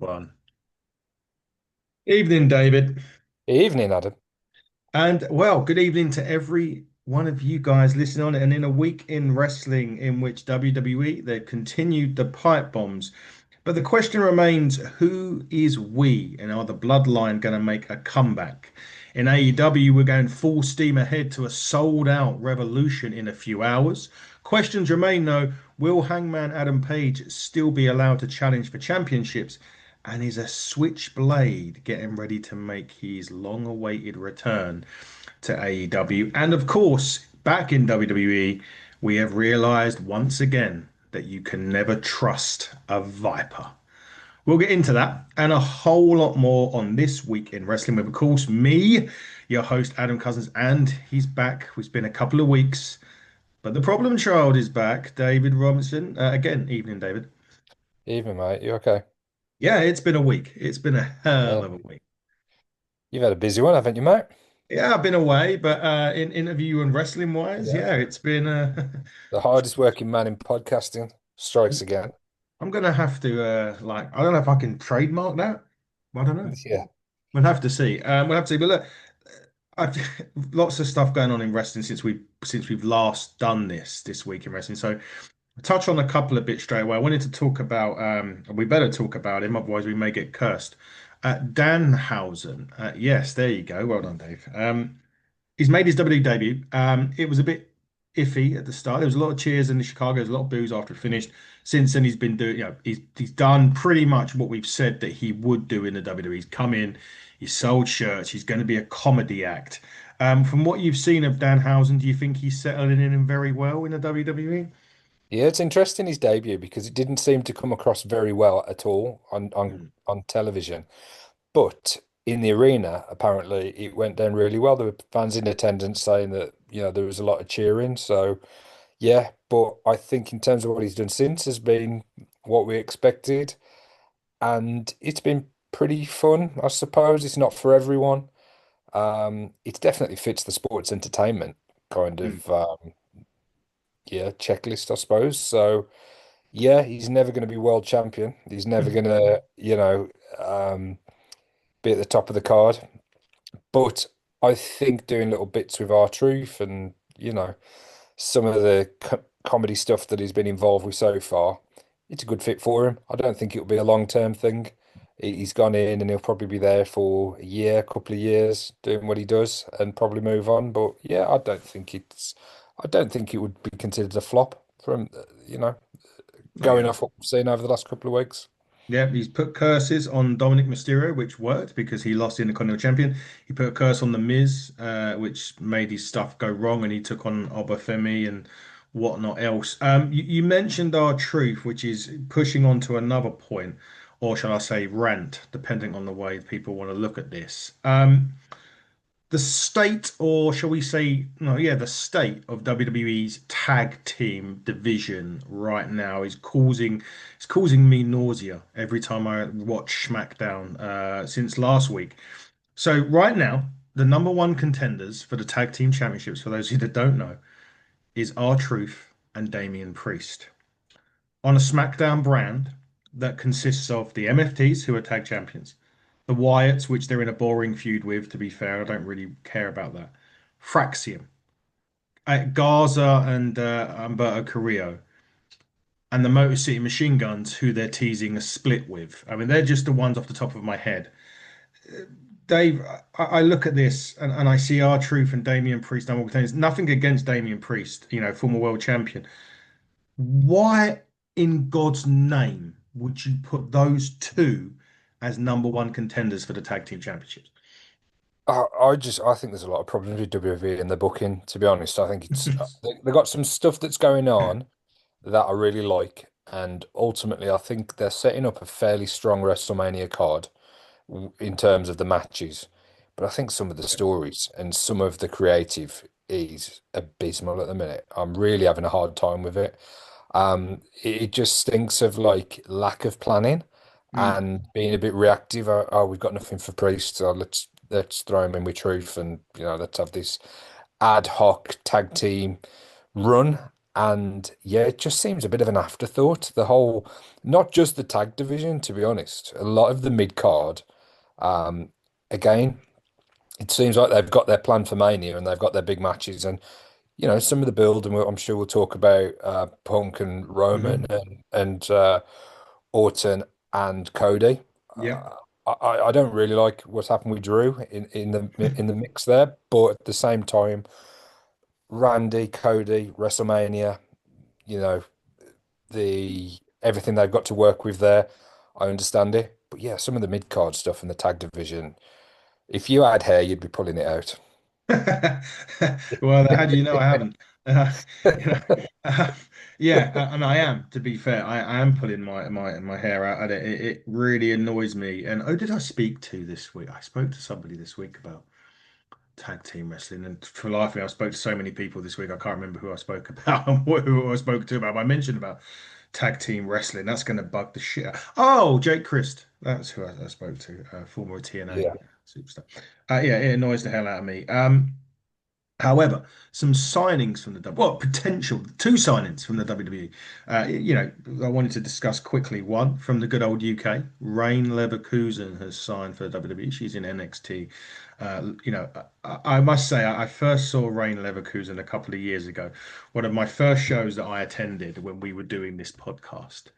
One. Evening, David. Evening, Adam. And well, good evening to every one of you guys listening on it. And in a week in wrestling in which WWE, they've continued the pipe bombs. But the question remains, who is we? And are the Bloodline going to make a comeback? In AEW, we're going full steam ahead to a sold out Revolution in a few hours. Questions remain though, will Hangman Adam Page still be allowed to challenge for championships? And is a Switchblade getting ready to make his long awaited return to AEW? And of course, back in WWE, we have realized once again that you can never trust a Viper. We'll get into that and a whole lot more on This Week in Wrestling with, of course, me, your host, Adam Cousins, and he's back. It's been a couple of weeks, but the problem child is back, David Robinson. Again, evening, David. Evening, mate. You okay? Yeah, it's been a week. It's been a hell Yeah. of a week. You've had a busy one, haven't you, mate? Yeah, I've been away, but in interview and wrestling wise, Yeah. yeah, it's been. The hardest working man in podcasting strikes again. I'm gonna have to like I don't know if I can trademark that. I don't know. Yeah. We'll have to see. We'll have to see. But look, I've lots of stuff going on in wrestling since we've last done this week in wrestling. So touch on a couple of bits straight away. I wanted to talk about we better talk about him, otherwise we may get cursed. Danhausen. Yes, there you go. Well done, Dave. He's made his WWE debut. It was a bit iffy at the start. There was a lot of cheers in Chicago. There was a lot of boos after it finished. Since then, he's been doing, he's done pretty much what we've said that he would do in the WWE. He's come in, he's sold shirts. He's going to be a comedy act. From what you've seen of Danhausen, do you think he's settling in very well in the WWE? Yeah, it's interesting his debut because it didn't seem to come across very well at all on television. But in the arena, apparently it went down really well. There were fans in attendance saying that, there was a lot of cheering. So yeah, but I think in terms of what he's done since has been what we expected. And it's been pretty fun, I suppose. It's not for everyone. It definitely fits the sports entertainment kind Mm. of yeah, checklist, I suppose. So yeah, he's never going to be world champion. He's never going to, be at the top of the card. But I think doing little bits with R-Truth and some of the comedy stuff that he's been involved with so far, it's a good fit for him. I don't think it'll be a long-term thing. He's gone in and he'll probably be there for a year, couple of years, doing what he does and probably move on. But yeah, I don't think it would be considered a flop from, Oh going yeah. off what we've seen over the last couple of weeks. Yeah, he's put curses on Dominic Mysterio, which worked because he lost the Intercontinental Champion. He put a curse on The Miz, which made his stuff go wrong, and he took on Obafemi and whatnot else. You mentioned our truth, which is pushing on to another point, or shall I say rant, depending on the way people want to look at this. The state, or shall we say, no, yeah, the state of WWE's tag team division right now is causing me nausea every time I watch SmackDown since last week. So right now, the number one contenders for the tag team championships, for those of you that don't know, is R-Truth and Damian Priest on a SmackDown brand that consists of the MFTs, who are tag champions, the Wyatts, which they're in a boring feud with, to be fair. I don't really care about that. Fraxium, Garza and Humberto Carrillo, and the Motor City Machine Guns, who they're teasing a split with. I mean, they're just the ones off the top of my head. Dave, I look at this and I see R-Truth and Damian Priest. There's nothing against Damian Priest, former world champion. Why in God's name would you put those two as number one contenders for the tag team championships? I think there's a lot of problems with WWE in the booking, to be honest. I think they got some stuff that's going on that I really like, and ultimately I think they're setting up a fairly strong WrestleMania card in terms of the matches. But I think some of the stories and some of the creative is abysmal at the minute. I'm really having a hard time with it. It just stinks of like lack of planning Mm. and being a bit reactive. Oh, we've got nothing for Priest, so let's throw him in with Truth, and let's have this ad hoc tag team run. And yeah, it just seems a bit of an afterthought. The whole, not just the tag division, to be honest, a lot of the mid card. Um, Again, it seems like they've got their plan for Mania and they've got their big matches. And some of the build, and I'm sure we'll talk about Punk and Roman Hmm. and Orton and Cody. Yeah. I don't really like what's happened with Drew in the mix there, but at the same time, Randy, Cody, WrestleMania, you know, the everything they've got to work with there, I understand it. But yeah, some of the mid card stuff in the tag division, if you had hair, you'd be pulling it out. Well, how do you know I haven't? Uh, you know, uh, yeah, and I am. To be fair, I am pulling my hair out at it. It really annoys me. And who did I speak to this week? I spoke to somebody this week about tag team wrestling, and for life of me, I spoke to so many people this week. I can't remember who I spoke about and who I spoke to about. I mentioned about tag team wrestling. That's going to bug the shit out. Oh, Jake Christ. That's who I spoke to, former TNA Yeah, superstar. Yeah, it annoys the hell out of me. However, some signings from the well, potential two signings from the WWE. I wanted to discuss quickly one from the good old UK. Rain Leverkusen has signed for the WWE. She's in NXT. I must say, I first saw Rain Leverkusen a couple of years ago. One of my first shows that I attended when we were doing this podcast.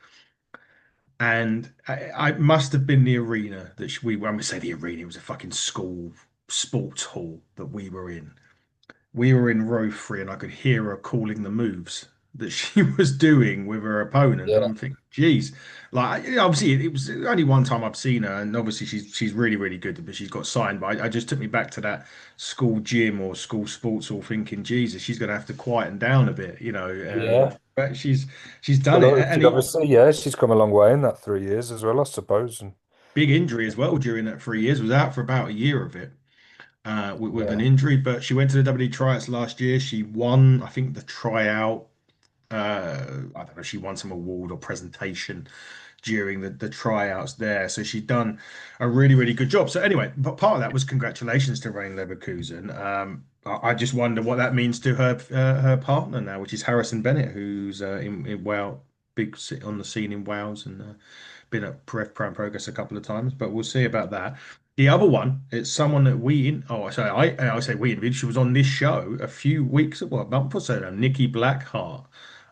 And I must have been the arena that when we say the arena, it was a fucking school sports hall that we were in. We were in row three, and I could hear her calling the moves that she was doing with her opponent. And yeah, I'm thinking, geez, like obviously it was only one time I've seen her, and obviously she's really really good, but she's got signed. But I just took me back to that school gym or school sports hall, thinking, Jesus, she's going to have to quieten down a bit, yeah. but she's done it, Well, and she's obviously, yeah, she's come a long way in that 3 years as well, I suppose. And big injury as well during that 3 years. Was out for about a year of it. With an yeah, injury, but she went to the WWE tryouts last year. She won, I think, the tryout. I don't know, she won some award or presentation during the tryouts there. So she'd done a really, really good job. So anyway, but part of that was congratulations to Rain Leverkusen. I just wonder what that means to her partner now, which is Harrison Bennett, who's in WoW, on the scene in WoWs and been at Prime Progress a couple of times, but we'll see about that. The other one, it's someone that I say we interviewed. She was on this show a few weeks, a month or so now. Nikki Blackheart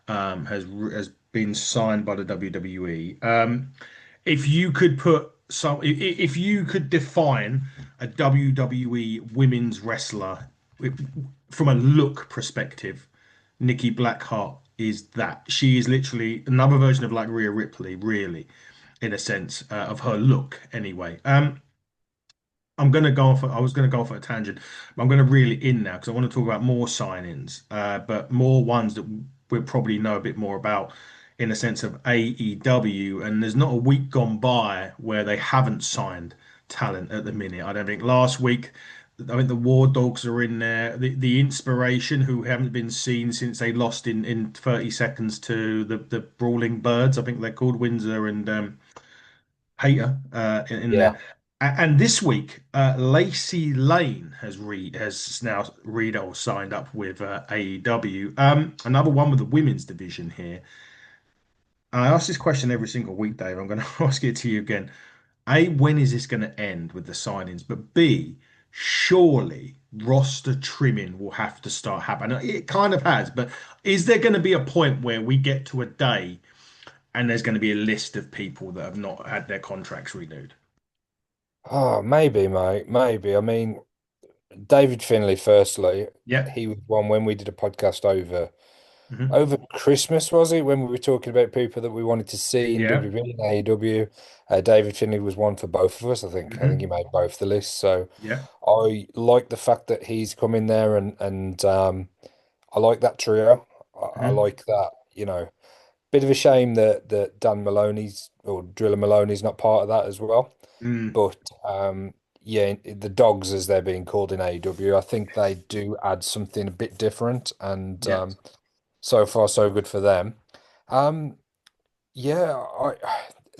has been signed by the WWE. If you could put if you could define a WWE women's wrestler from a look perspective, Nikki Blackheart is that. She is literally another version of like Rhea Ripley, really, in a sense, of her look anyway. I'm going to go off. I was going to go off at a tangent, but I'm going to reel it in now because I want to talk about more signings, but more ones that we'll probably know a bit more about in the sense of AEW. And there's not a week gone by where they haven't signed talent at the minute. I don't think last week. I think the War Dogs are in there. The Inspiration, who haven't been seen since they lost in 30 seconds to the Brawling Birds. I think they're called Windsor and Hater in yeah. there. And this week, Lacey Lane has now Riedel signed up with AEW. Another one with the women's division here. I ask this question every single week, Dave. I'm going to ask it to you again. A, when is this going to end with the signings? But B, surely roster trimming will have to start happening. It kind of has, but is there going to be a point where we get to a day and there's going to be a list of people that have not had their contracts renewed? Oh, maybe, mate, maybe. I mean, David Finlay, firstly, Yeah. he was one when we did a podcast Hmm. over Christmas, was it? When we were talking about people that we wanted to see in Yeah. WWE and AEW. David Finlay was one for both of us, I think. I think he Hmm. made both the list. So Yeah. I like the fact that he's come in there and I like that trio. I Hmm. like that, bit of a shame that Dan Maloney's or Driller Maloney's not part of that as well. Mm. But yeah, the dogs as they're being called in AEW, I think they do add something a bit different, and Yeah. so far so good for them. Um, yeah,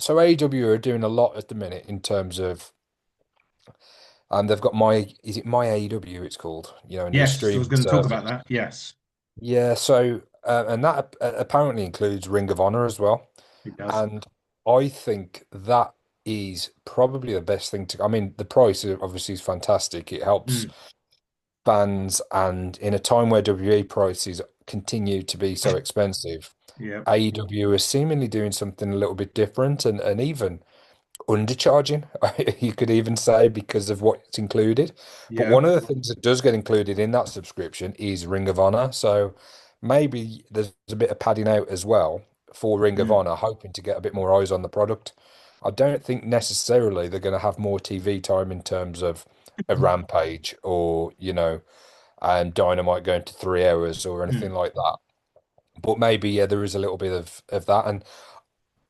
so AEW are doing a lot at the minute in terms of they've got is it my AEW it's called, a new Yes. So I was streaming going to talk service. about that. Yes. Yeah, so And that apparently includes Ring of Honor as well. He does. And I think that is probably the best thing to. I mean, the price obviously is fantastic. It helps Mm. fans, and in a time where WWE prices continue to be so expensive, Yeah. AEW is seemingly doing something a little bit different and even undercharging, you could even say, because of what's included. But Yeah. one of the things that does get included in that subscription is Ring of Honor. So maybe there's a bit of padding out as well for Ring of Mm. Honor, hoping to get a bit more eyes on the product. I don't think necessarily they're going to have more TV time in terms of a Rampage or, and Dynamite going to 3 hours or anything Mm. like that. But maybe, yeah, there is a little bit of that. And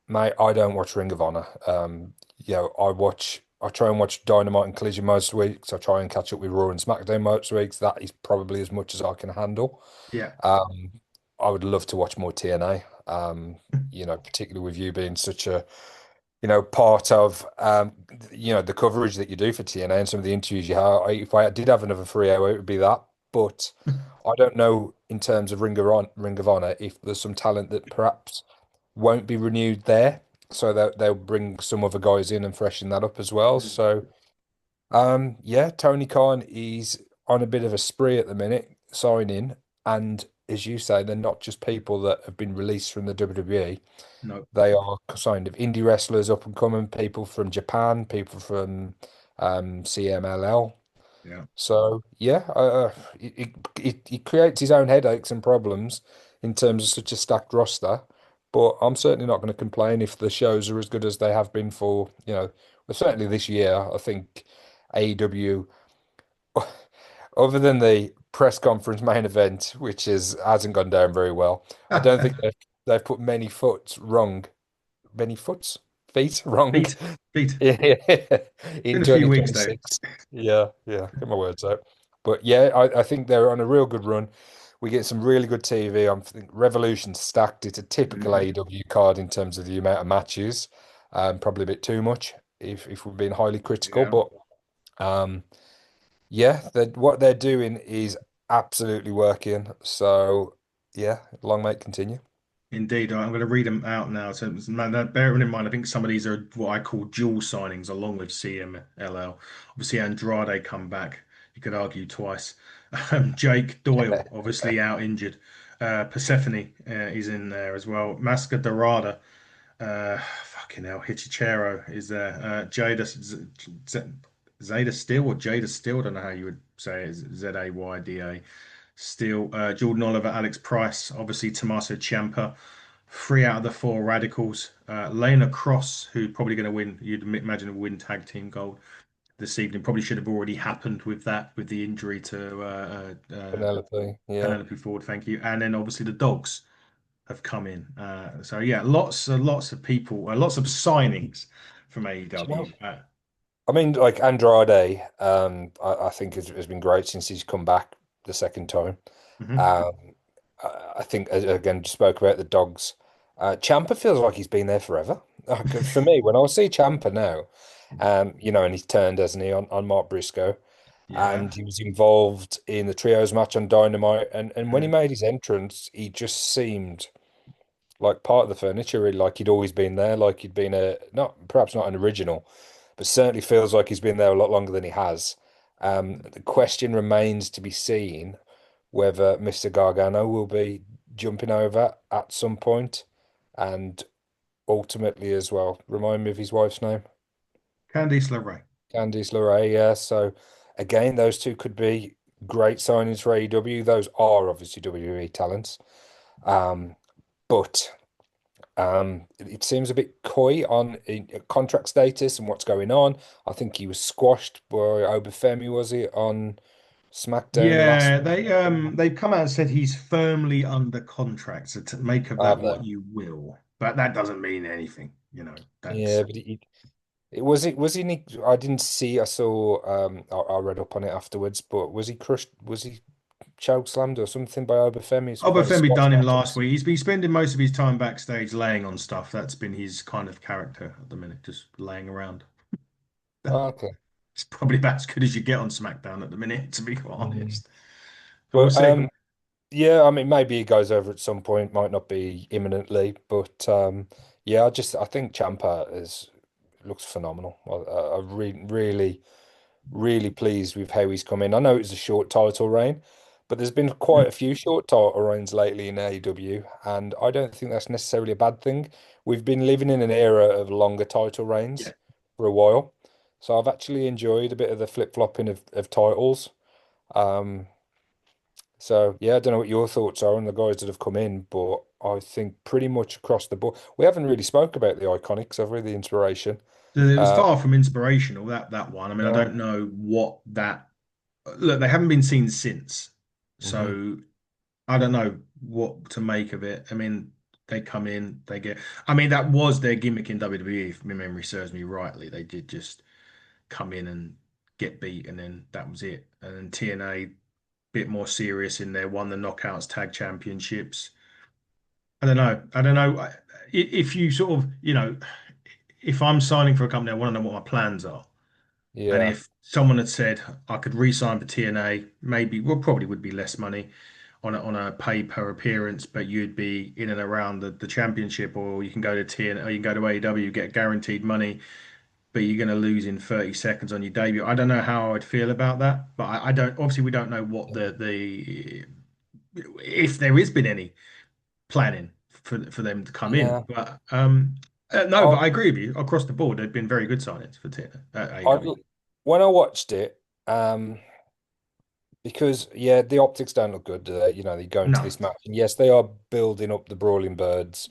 mate, I don't watch Ring of Honor. I try and watch Dynamite and Collision most weeks. I try and catch up with Raw and SmackDown most weeks. That is probably as much as I can handle. Yeah. Um, I would love to watch more TNA. Particularly with you being such a, part of, the coverage that you do for TNA and some of the interviews you have. If I did have another 3 hour, it would be that. But I don't know in terms of Ring of Honor if there's some talent that perhaps won't be renewed there. So they'll bring some other guys in and freshen that up as well. Mm. So yeah, Tony Khan is on a bit of a spree at the minute, signing. And as you say, they're not just people that have been released from the WWE. No. They are kind of indie wrestlers, up and coming, people from Japan, people from CMLL. Yeah. So yeah, it creates his own headaches and problems in terms of such a stacked roster. But I'm certainly not going to complain if the shows are as good as they have been for, well, certainly this year. I think AEW, other than the press conference main event, which hasn't gone down very well, I don't think they've put many feet wrong Feet. Feet. yeah, Been in a few weeks though. 2026. Yeah, get my words out. But yeah, I think they're on a real good run. We get some really good TV. I think Revolution stacked. It's a typical Hmm. AEW card in terms of the amount of matches. Probably a bit too much if we're being highly critical. Yeah. But um, yeah, what they're doing is absolutely working. So yeah, long may it continue. Indeed, I'm going to read them out now. So, bearing in mind, I think some of these are what I call dual signings along with CMLL. Obviously, Andrade come back. You could argue twice. Jake Doyle, obviously out injured. Persephone is in there as well. Masca Dorada. Fucking hell, Hichichero is there. Zeta Steel or Jada Steel. I don't know how you would say it. Zayda. Steel. Jordan Oliver, Alex Price, obviously Tommaso Ciampa. Three out of the four Radicals. Lana Cross, who's probably going to win, you'd imagine, will win tag team gold this evening. Probably should have already happened with that, with the injury to Penelope, yeah. Penelope Ford. Thank you. And then obviously the dogs have come in. So yeah, lots of people, lots of signings from Do you know? AEW. I mean, like Andrade, I think has been great since he's come back the second time. Mhm. Um, I think again, just spoke about the dogs. Champa feels like he's been there forever. Like, for me, when I see Champa now, and he's turned, hasn't he, on Mark Briscoe, Yeah. and he was involved in the trios match on Dynamite, and when he Mm. made his entrance, he just seemed like part of the furniture, really, like he'd always been there, like he'd been not perhaps not an original, but certainly feels like he's been there a lot longer than he has. The question remains to be seen whether Mr. Gargano will be jumping over at some point, and ultimately as well. Remind me of his wife's name, Candice LeRae. Candice LeRae. Yeah, so again, those two could be great signings for AEW. Those are obviously WWE talents, um, but. It seems a bit coy on contract status and what's going on. I think he was squashed by Obafemi, was he, on SmackDown last Yeah, week? they've come out and said he's firmly under contract, so to make of that Have what they? you will. But that doesn't mean anything, you know. Yeah, That's but it was he I didn't see. I saw. I read up on it afterwards, but was he crushed? Was he choke slammed or something by Obafemi? Some kind of Obafemi squash done him last matches. week. He's been spending most of his time backstage laying on stuff. That's been his kind of character at the minute, just laying around. Oh, okay. It's probably about as good as you get on SmackDown at the minute, to be quite Mm. honest. But we'll But see. Yeah, I mean, maybe he goes over at some point, might not be imminently, but yeah, I think Champa is looks phenomenal. I really, really pleased with how he's come in. I know it was a short title reign, but there's been quite a few short title reigns lately in AEW, and I don't think that's necessarily a bad thing. We've been living in an era of longer title Yeah. reigns for a while, so I've actually enjoyed a bit of the flip-flopping of titles. Um, so yeah, I don't know what your thoughts are on the guys that have come in, but I think pretty much across the board, we haven't really spoke about the Iconics, have we? The inspiration. It was Uh, far from inspirational, that one. I mean, I no. don't know what that look, they haven't been seen since. Hmm. So I don't know what to make of it. I mean, they come in, they get I mean, that was their gimmick in WWE, if my memory serves me rightly. They did just come in and get beat and then that was it. And then TNA bit more serious in there, won the Knockouts Tag Championships. I don't know. I don't know. If you sort of, if I'm signing for a company, I want to know what my plans are. And Yeah. if someone had said I could re-sign for TNA, maybe, well, probably would be less money on a pay per appearance, but you'd be in and around the championship, or you can go to TNA, or you can go to AEW, get guaranteed money, but you're going to lose in 30 seconds on your debut. I don't know how I would feel about that, but I don't. Obviously, we don't know what the if there has been any planning for them to come in. Yeah. But no, but I I agree with you. Across the board, they've been very good signings for I AEW. when I watched it, because yeah, the optics don't look good. You know, they go into No, this match, and yes, they are building up the Brawling Birds,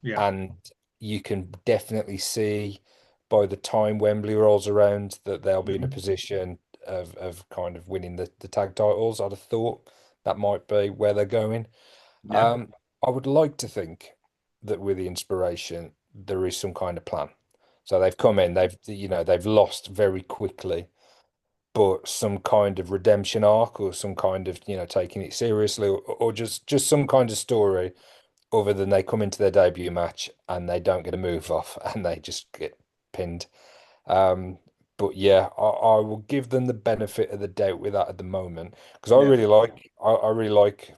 yeah, and you can definitely see by the time Wembley rolls around that they'll be in a hmm, position of kind of winning the tag titles. I'd have thought that might be where they're going. yeah, Um, I would like to think that with the inspiration, there is some kind of plan. So they've come in, they've lost very quickly, but some kind of redemption arc or some kind of, taking it seriously or just some kind of story other than they come into their debut match and they don't get a move off and they just get pinned. Um, but yeah, I will give them the benefit of the doubt with that at the moment because yeah, I really like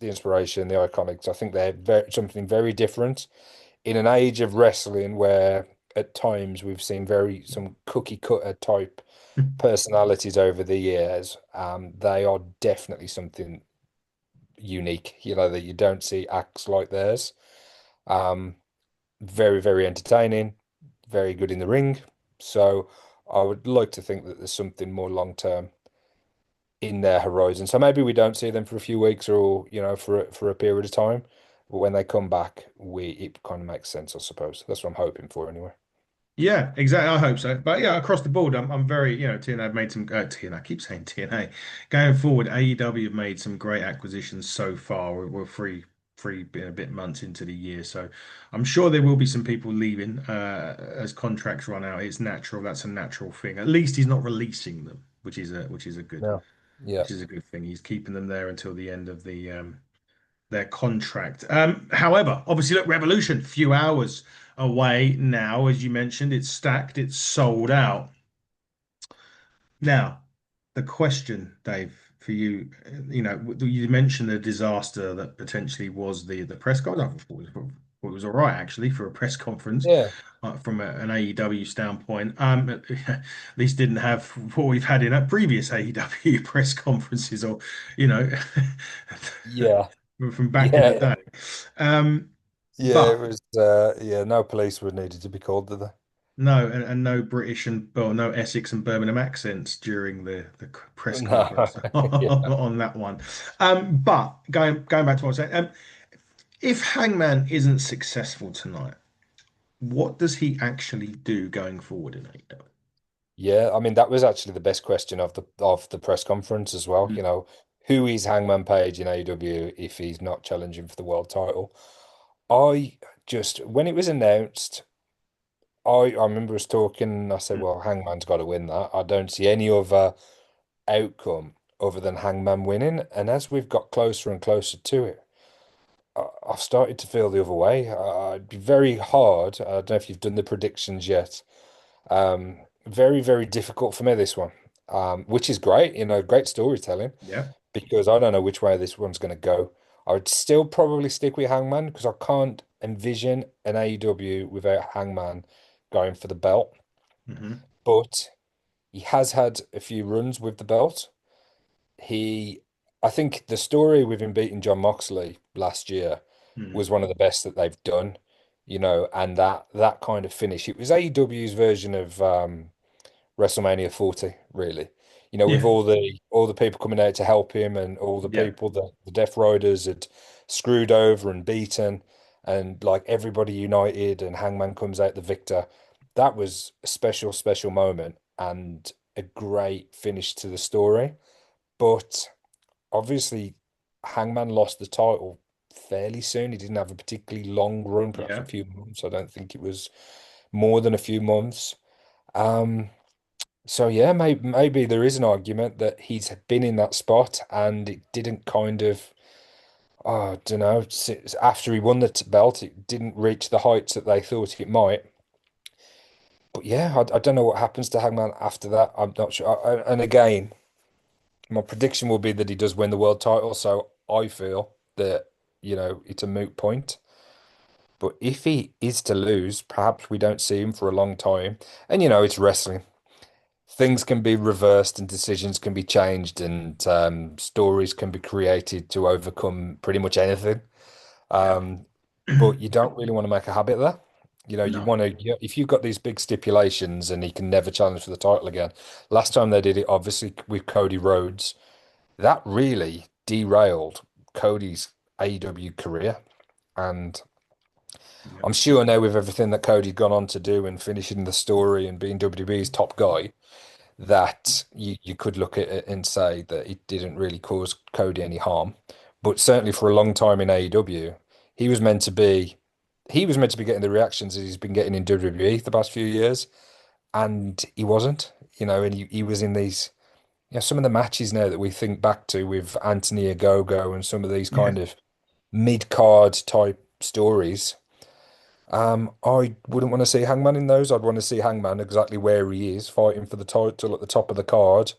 the inspiration, the iconics. I think they're something very different in an age of wrestling where at times we've seen very some cookie cutter type personalities over the years. They are definitely something unique, that you don't see acts like theirs. Um, Very, very entertaining, very good in the ring. So I would like to think that there's something more long term in their horizon. So maybe we don't see them for a few weeks or, for a period of time. But when they come back, it kind of makes sense, I suppose. That's what I'm hoping for anyway. yeah. Exactly. I hope so. But yeah, across the board, I'm very, TNA have made some TNA. I keep saying TNA. Going forward, AEW have made some great acquisitions so far. We're three been a bit months into the year, so I'm sure there will be some people leaving as contracts run out. It's natural. That's a natural thing. At least he's not releasing them, which is a good Yeah. Yeah. which is a good thing. He's keeping them there until the end of their contract. However, obviously, look, Revolution, few hours away now, as you mentioned, it's stacked, it's sold out. Now, the question, Dave, for you, you mentioned the disaster that potentially was the press conference. I thought it was all right actually for a press conference Yeah. from an AEW standpoint. At least didn't have what we've had in previous AEW press conferences, or you know, Yeah. from back in the Yeah. day. Um, Yeah. It but was yeah, no police would needed to be called, did they? no, and no British and well, no Essex and Birmingham accents during the press No. conference Yeah. on that one. But going back to what I was saying, if Hangman isn't successful tonight, what does he actually do going forward in AEW? Yeah, I mean that was actually the best question of the press conference as well. Mm. Who is Hangman Page in AEW if he's not challenging for the world title? I just when it was announced, I remember us talking, and I said, well, Hangman's got to win that. I don't see any other outcome other than Hangman winning. And as we've got closer and closer to it, I've started to feel the other way. It'd be very hard. I don't know if you've done the predictions yet. Very, very difficult for me, this one. Which is great, great storytelling. Yeah. because I don't know which way this one's going to go. I would still probably stick with Hangman because I can't envision an AEW without Hangman going for the belt. Hmm. But he has had a few runs with the belt. He, I think the story with him beating John Moxley last year Mm. was one of the best that they've done, and that kind of finish. It was AEW's version of WrestleMania 40, really. With Yeah, all the people coming out to help him and all the yeah, people that the Death Riders had screwed over and beaten, and like everybody united and Hangman comes out the victor. That was a special, special moment and a great finish to the story. But obviously, Hangman lost the title fairly soon. He didn't have a particularly long run, perhaps a yeah, few months. I don't think it was more than a few months. Um, so yeah, maybe there is an argument that he's been in that spot and it didn't kind of, oh, I don't know, after he won the belt, it didn't reach the heights that they thought it might. But yeah, I don't know what happens to Hangman after that. I'm not sure. And again, my prediction will be that he does win the world title. So I feel that, it's a moot point. But if he is to lose, perhaps we don't see him for a long time. And it's wrestling. Things can be reversed and decisions can be changed and stories can be created to overcome pretty much anything. yeah. Um, but you don't really want to make a habit of that. You No. want to, if you've got these big stipulations and he can never challenge for the title again. Last time they did it, obviously with Cody Rhodes, that really derailed Cody's AEW career. And Yeah, I'm sure now with everything that Cody's gone on to do and finishing the story and being WWE's top guy, that you could look at it and say that it didn't really cause Cody any harm. But certainly for a long time in AEW, he was meant to be he was meant to be getting the reactions that he's been getting in WWE the past few years, and he wasn't, and he was in these, some of the matches now that we think back to with Anthony Ogogo and some of these yeah, kind of mid-card type stories. I wouldn't want to see Hangman in those. I'd want to see Hangman exactly where he is, fighting for the title at the top of the card,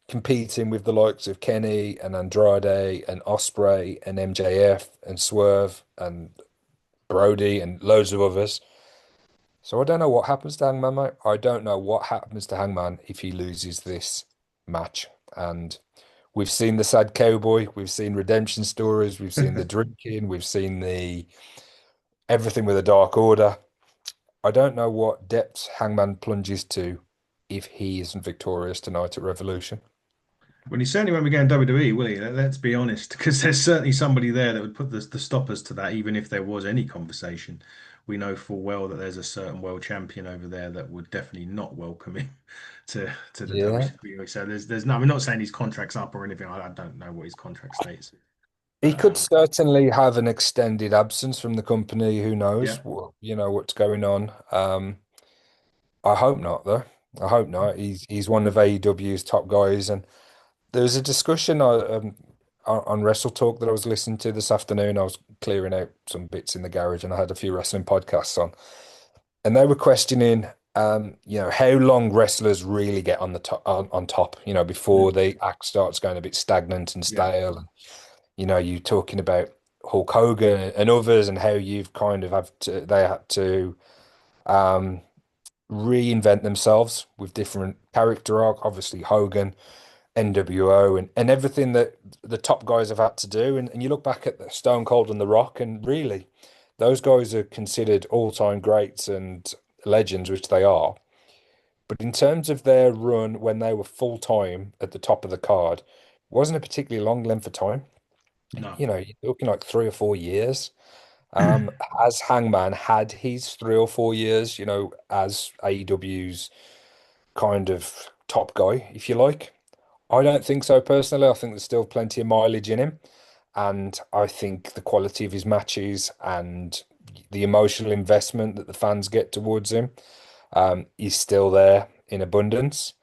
competing with the likes of Kenny and Andrade and Osprey and MJF and Swerve and Brody and loads of others. So I don't know what happens to Hangman, mate. I don't know what happens to Hangman if he loses this match. And we've seen the sad cowboy, we've seen redemption stories, we've seen the drinking, we've seen the everything with the Dark Order. I don't know what depths Hangman plunges to if he isn't victorious tonight at Revolution. well, he certainly won't be going WWE, will he? Let's be honest, because there's certainly somebody there that would put the stoppers to that, even if there was any conversation. We know full well that there's a certain world champion over there that would definitely not welcome him to the Yeah. WWE. So there's no. I'm not saying his contract's up or anything. I don't know what his contract states is, He but could certainly have an extended absence from the company. Who knows yeah, what's going on. I hope not, though. I hope not. He's one of AEW's top guys, and there was a discussion on Wrestle Talk that I was listening to this afternoon. I was clearing out some bits in the garage, and I had a few wrestling podcasts on, and they were questioning, how long wrestlers really get on the top on top, before mm, the act starts going a bit stagnant and yeah, stale. And, you talking about Hulk Hogan and others, and how you've kind of they had to um, reinvent themselves with different character arc. Obviously, Hogan, NWO, and everything that the top guys have had to do. And you look back at the Stone Cold and The Rock, and really, those guys are considered all-time greats and legends, which they are. But in terms of their run when they were full-time at the top of the card, wasn't a particularly long length of time. no, You're looking like 3 or 4 years. Has Hangman had his 3 or 4 years, as AEW's kind of top guy, if you like? I don't think so personally. I think there's still plenty of mileage in him. And I think the quality of his matches and the emotional investment that the fans get towards him is still there in abundance.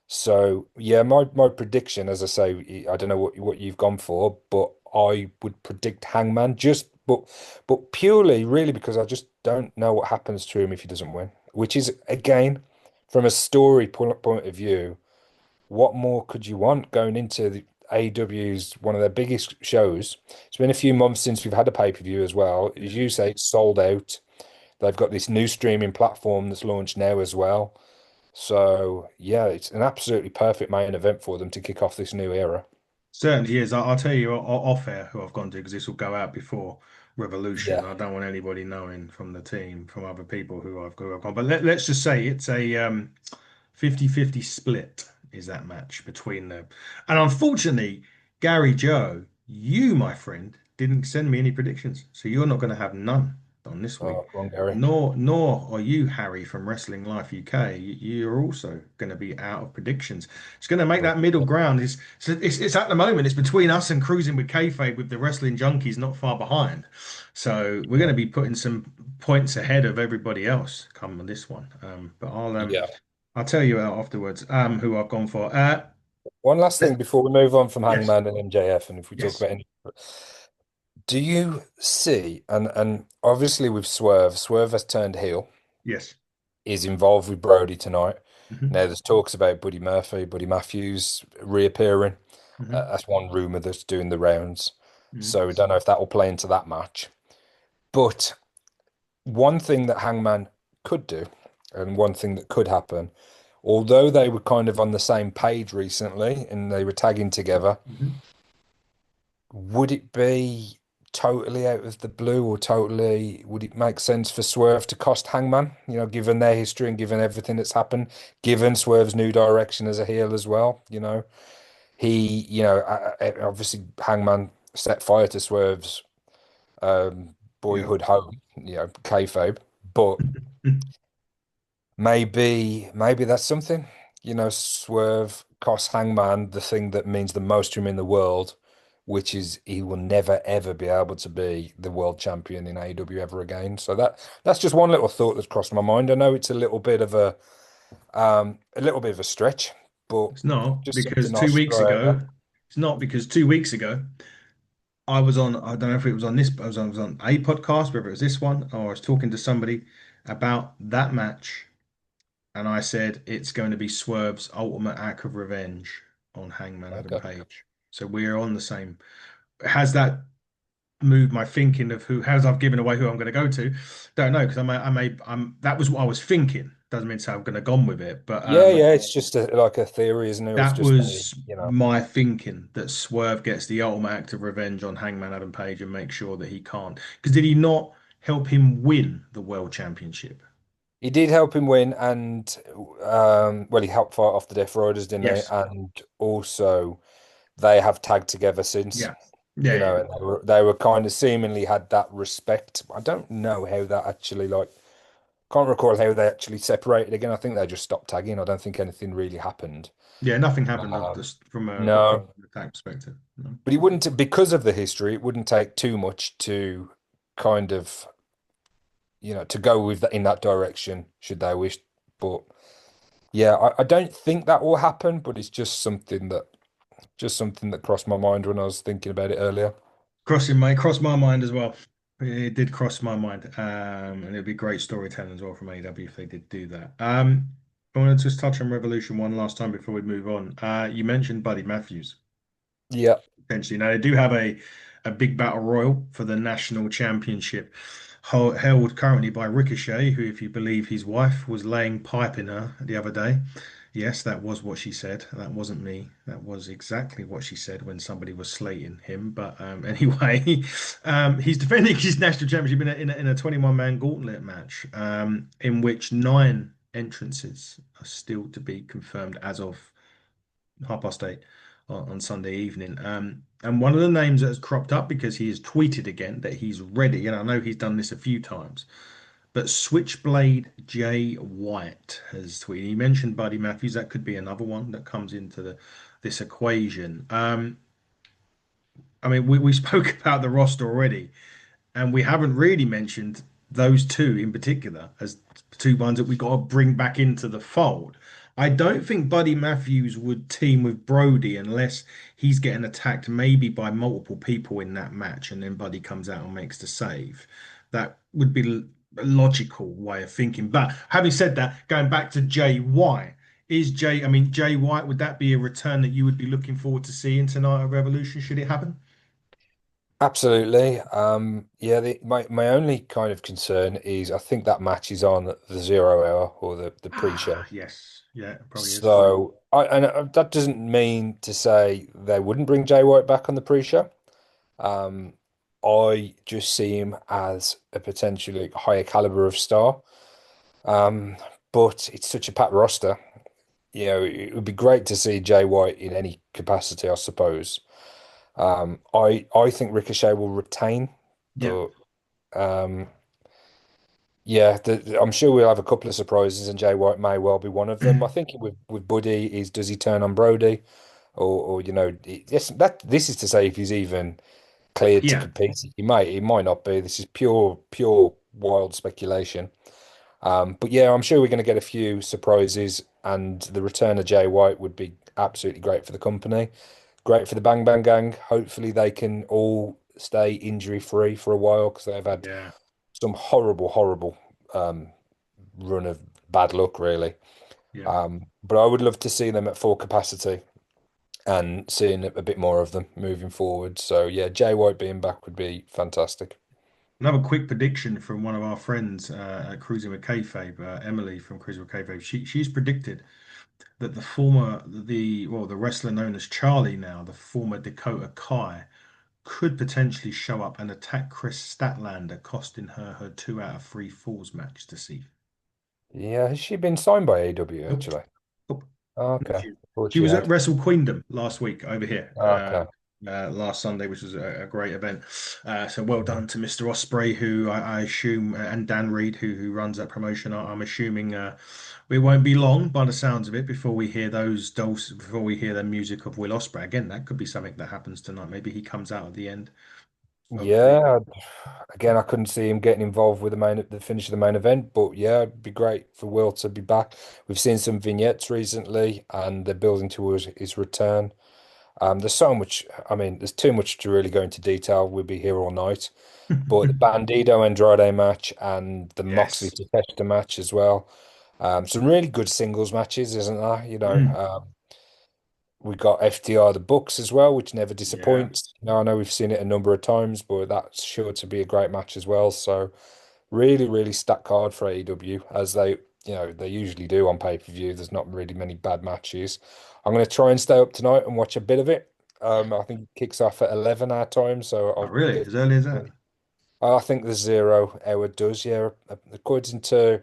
So yeah, my prediction, as I say, I don't know what you've gone for, but I would predict Hangman but purely really because I just don't know what happens to him if he doesn't win. Which is again, from a story point of view, what more could you want going into AEW's one of their biggest shows. It's been a few months since we've had a pay-per-view as well. As you say, it's sold out. They've got this new streaming platform that's launched now as well. So yeah, it's an absolutely perfect main event for them to kick off this new era. Certainly is. I'll tell you off air who I've gone to because this will go out before Revolution. Yeah. I don't want anybody knowing from the team, from other people who I've gone. But let's just say it's a 50-50 split is that match between them. And unfortunately, Gary Joe, you, my friend, didn't send me any predictions. So you're not going to have none on this week. Oh, come on, Gary. Nor are you, Harry, from Wrestling Life UK. You're also going to be out of predictions. It's going to make that middle ground. It's at the moment, it's between us and Cruising with Kayfabe with the Wrestling Junkies not far behind. So we're going to be putting some points ahead of everybody else come on this one. But Yeah. I'll tell you afterwards who I've gone for. One last thing before we move on from Yes, Hangman and MJF, and if we talk yes, about any, do you see, and obviously with Swerve, Swerve has turned heel, yes. is involved with Brody tonight. Hmm. Now there's talks about Buddy Murphy, Buddy Matthews reappearing. Hmm. That's one rumor that's doing the rounds. Hmm. So we don't know if that will play into that match. But one thing that Hangman could do, and one thing that could happen, although they were kind of on the same page recently and they were tagging together, Hmm. would it be totally out of the blue or totally would it make sense for Swerve to cost Hangman? Given their history and given everything that's happened, given Swerve's new direction as a heel as well, obviously Hangman set fire to Swerve's Yeah. boyhood home, kayfabe, but maybe that's something. Swerve costs Hangman the thing that means the most to him in the world, which is he will never ever be able to be the world champion in AEW ever again. So that's just one little thought that's crossed my mind. I know it's a little bit of a stretch, but It's not just because something I'll throw out there. It's not because 2 weeks ago I was on. I don't know if it was on this. I was on a podcast, whether it was this one or I was talking to somebody about that match, and I said it's going to be Swerve's ultimate act of revenge on Hangman Adam Okay. Page. So we're on the same. Has that moved my thinking of who? Has I've given away who I'm going to go to? Don't know because that was what I was thinking. Doesn't mean to say I'm going to gone with it, but Yeah, yeah, it's just like a theory, isn't it? It's that just me, was you know. my thinking that Swerve gets the ultimate act of revenge on Hangman Adam Page and make sure that he can't. Because did he not help him win the world championship? He did help him win, and well, he helped fight off the Death Riders, didn't he? Yes. And also, they have tagged together since, Yeah. Yeah. Yeah. and they were kind of seemingly had that respect. I don't know how that actually can't recall how they actually separated again. I think they just stopped tagging. I don't think anything really happened. Yeah. Nothing happened Um, just from a no, attack perspective. No. but he wouldn't because of the history. It wouldn't take too much to kind of to go with that in that direction, should they wish. But yeah, I don't think that will happen, but it's just something that crossed my mind when I was thinking about it earlier. Crossed my mind as well. It did cross my mind. And it'd be great storytelling as well from AEW if they did do that. I want to just touch on Revolution one last time before we move on. You mentioned Buddy Matthews. Yeah. Potentially. Now they do have a big battle royal for the national championship held currently by Ricochet, who, if you believe his wife, was laying pipe in her the other day. Yes, that was what she said. That wasn't me. That was exactly what she said when somebody was slating him. But anyway, he's defending his national championship in a 21-man gauntlet match, in which 9 entrances are still to be confirmed as of 8:30 on Sunday evening. And one of the names that has cropped up because he has tweeted again that he's ready, and I know he's done this a few times, but Switchblade Jay White has tweeted. He mentioned Buddy Matthews. That could be another one that comes into this equation. I mean, we spoke about the roster already. And we haven't really mentioned those two in particular as two ones that we got to bring back into the fold. I don't think Buddy Matthews would team with Brody unless he's getting attacked maybe by multiple people in that match and then Buddy comes out and makes the save. That would be a logical way of thinking. But having said that, going back to JY, is Jay, I mean, Jay White, would that be a return that you would be looking forward to seeing tonight at Revolution, should it happen? Absolutely. Yeah, my only kind of concern is I think that match is on the 0 hour or the pre-show. Ah, yes. Yeah, it probably is. So that doesn't mean to say they wouldn't bring Jay White back on the pre-show. Um, I just see him as a potentially higher caliber of star. Um, but it's such a packed roster. You know, it would be great to see Jay White in any capacity, I suppose. I think Ricochet will retain, Yeah. but um, yeah, I'm sure we'll have a couple of surprises, and Jay White may well be one of them. I think with Buddy is does he turn on Brody, or yes, that this is to say if he's even cleared to Yeah. compete. He might not be. This is pure wild speculation. But yeah, I'm sure we're going to get a few surprises, and the return of Jay White would be absolutely great for the company, great for the Bang Bang Gang. Hopefully, they can all stay injury free for a while because they've had Yeah. some horrible um, run of bad luck, really. Yeah. But I would love to see them at full capacity and seeing a bit more of them moving forward. So yeah, Jay White being back would be fantastic. Another quick prediction from one of our friends at Cruising with Kayfabe, Emily from Cruising with Kayfabe. She's predicted that the wrestler known as Charlie now, the former Dakota Kai, could potentially show up and attack Chris Statlander, costing her 2 out of 3 Falls match to see. Yeah, has she been signed by AW Nope. actually? Nope. Oh, No, okay. Thought she she was at had. Wrestle Queendom last week over here, Oh, okay. last Sunday, which was a great event. So well done to Mr. Osprey, who I assume, and Dan Reed, who runs that promotion. I'm assuming we won't be long, by the sounds of it, before we hear the music of Will Ospreay. Again, that could be something that happens tonight. Maybe he comes out at the end of the. Yeah, again, I couldn't see him getting involved with the finish of the main event, but yeah, it'd be great for Will to be back. We've seen some vignettes recently, and they're building towards his return. There's so much. I mean, there's too much to really go into detail. We'll be here all night. But the Bandito Andrade match and the Moxley Yes. Takeshita match as well. Some really good singles matches, isn't there? Mm. We got FTR the Bucks as well, which never Yeah. disappoints. I know we've seen it a number of times, but that's sure to be a great match as well. So really stacked card for AEW as they usually do on pay-per-view. There's not really many bad matches. I'm going to try and stay up tonight and watch a bit of it. I think it kicks off at 11 our time, so Oh, I'll really? get. As early as that? I think the 0 hour does, yeah. According to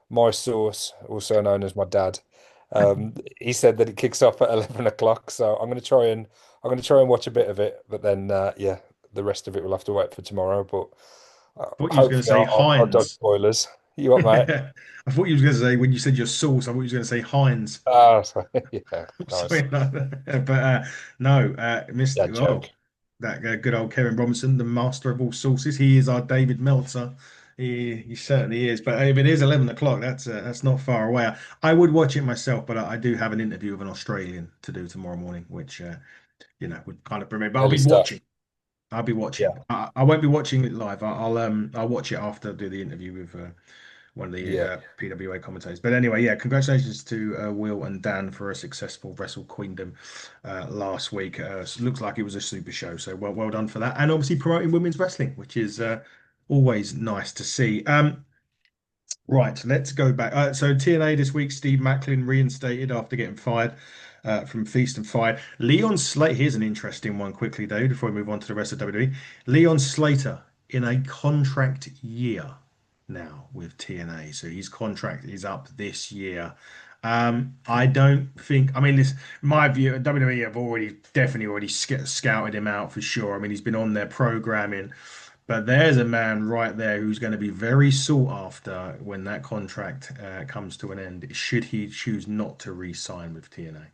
my source, also known as my dad, he said that it kicks off at 11 o'clock. So I'm gonna try and watch a bit of it, but then yeah, the rest of it will have to wait for tomorrow. But Thought you was going to hopefully say I'll dodge Heinz. spoilers. You what, mate? I thought you was going to say when you said your sauce. I thought you was going to say Heinz. Ah, sorry. Yeah, nice. Something like that. But no, Dad Mr. joke. Well, that good old Kevin Robinson, the master of all sauces. He is our David Meltzer. He certainly is. But if it is 11 o'clock, that's not far away. I would watch it myself, but I do have an interview with an Australian to do tomorrow morning, which would kind of bring me. But I'll Early be stuff. watching. I'll be Yeah, watching. I won't be watching it live. I'll watch it after I do the interview with one of the yeah. PWA commentators. But anyway, yeah, congratulations to Will and Dan for a successful Wrestle Queendom last week. Looks like it was a super show, so well done for that. And obviously promoting women's wrestling, which is always nice to see. Right, let's go back. So TNA this week, Steve Macklin reinstated after getting fired from Feast and Fight. Leon Slater, here's an interesting one quickly, David, before we move on to the rest of WWE. Leon Slater in a contract year now with TNA. So his contract is up this year. I don't think, I mean, this, my view, WWE have definitely already scouted him out for sure. I mean, he's been on their programming. But there's a man right there who's going to be very sought after when that contract comes to an end, should he choose not to re-sign with TNA.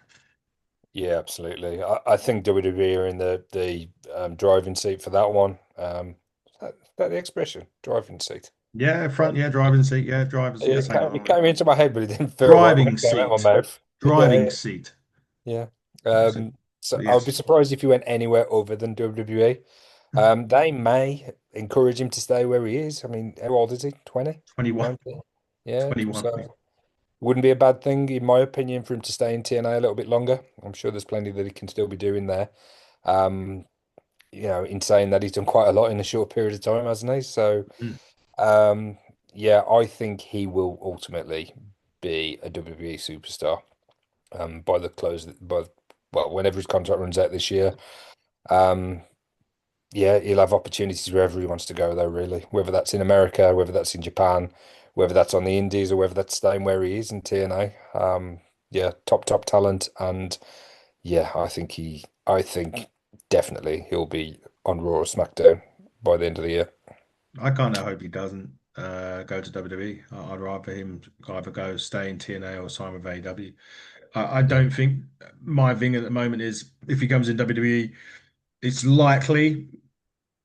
Yeah, absolutely. I think WWE are in the driving seat for that one. Is that the expression? Driving seat. Yeah, Yeah. front, yeah, driving seat, yeah, drivers, yeah, It same. came, it came into my head, but it didn't feel right when Driving it came out of seat, my mouth. driving Yeah, seat. yeah. So, So I would be yes. surprised if he went anywhere other than WWE. They may encourage him to stay where he is. I mean, how old is he? 20? 21, 19? Yeah. 21, I think. So Wouldn't be a bad thing, in my opinion, for him to stay in TNA a little bit longer. I'm sure there's plenty that he can still be doing there. Um, in saying that he's done quite a lot in a short period of time, hasn't he? So, Mm. um, yeah, I think he will ultimately be a WWE superstar. By the close, well, whenever his contract runs out this year. Um, yeah, he'll have opportunities wherever he wants to go, though, really. Whether that's in America, whether that's in Japan, whether that's on the Indies, or whether that's staying where he is in TNA. Yeah, top talent, and yeah, I think definitely he'll be on Raw or SmackDown by the end of the year. I kind of hope he doesn't go to WWE. I'd rather him either go stay in TNA or sign with AEW. I Yeah, don't think my thing at the moment is if he comes in WWE, it's likely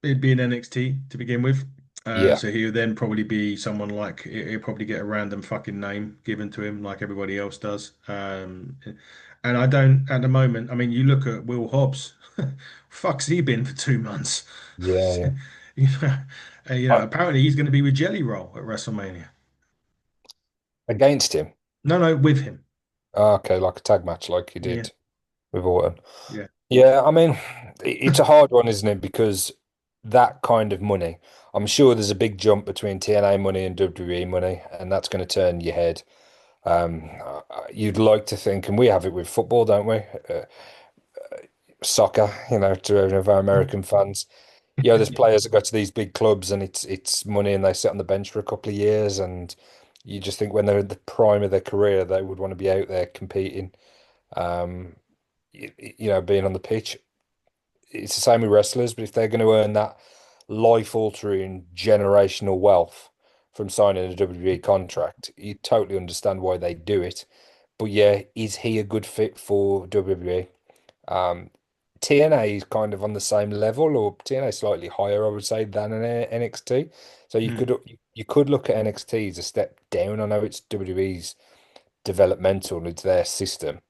it'd be in NXT to begin with. yeah, So he'll then probably be someone like he'll probably get a random fucking name given to him like everybody else does. And I don't at the moment. I mean, you look at Will Hobbs. Fuck's he been for 2 months? yeah, yeah. You know, I, apparently he's going to be with Jelly Roll at WrestleMania. against him. No, no, with him. Okay, like a tag match, like he Yeah, did with Orton. yeah. Yeah, I mean, it's a hard one, isn't it? Because that kind of money, I'm sure there's a big jump between TNA money and WWE money, and that's going to turn your head. You'd like to think, and we have it with football, don't we? Soccer, to any of our American fans. There's players that go to these big clubs, and it's money, and they sit on the bench for a couple of years, and you just think when they're in the prime of their career, they would want to be out there competing, um, being on the pitch. It's the same with wrestlers, but if they're going to earn that life-altering generational wealth from signing a WWE contract, you totally understand why they do it. But yeah, is he a good fit for WWE? Um, TNA is kind of on the same level, or TNA slightly higher, I would say, than an NXT. So Mm. you could look at NXT as a step down. I know it's WWE's developmental, it's their system.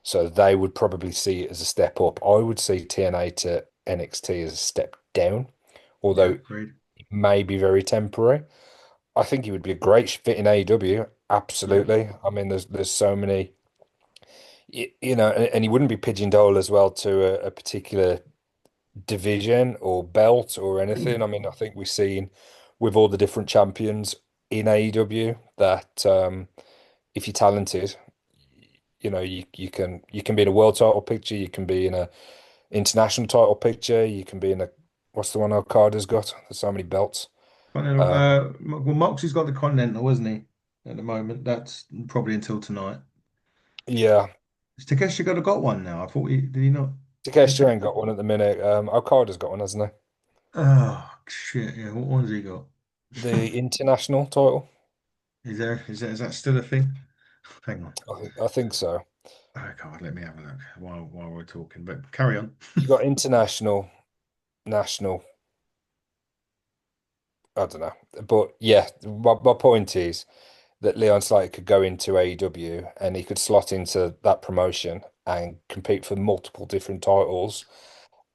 So they would probably see it as a step up. I would see TNA to NXT as a step down, Yeah, although agreed. it may be very temporary. I think he would be a great fit in AEW. Yeah. Absolutely. I mean, there's so many, and he wouldn't be pigeonholed as well to a particular division or belt or anything. I mean, I think we've seen with all the different champions in AEW that if you're talented, you can be in a world title picture, you can be in a international title picture, you can be in a what's the one Okada's got? There's so many belts. Continental, Um, well, Moxie's got the Continental, wasn't he? At the moment, that's probably until tonight. yeah, Has Takeshi got one now? I thought he did he not? Takeshita ain't got one at the minute. Okada's got one, hasn't Oh shit! Yeah, what one's he got? he? The international title. Is that still a thing? Hang on. I think so. Oh God, let me have a look while we're talking. But carry on. You got international, national. I don't know, but yeah, my point is that Leon Slater could go into AEW and he could slot into that promotion and compete for multiple different titles.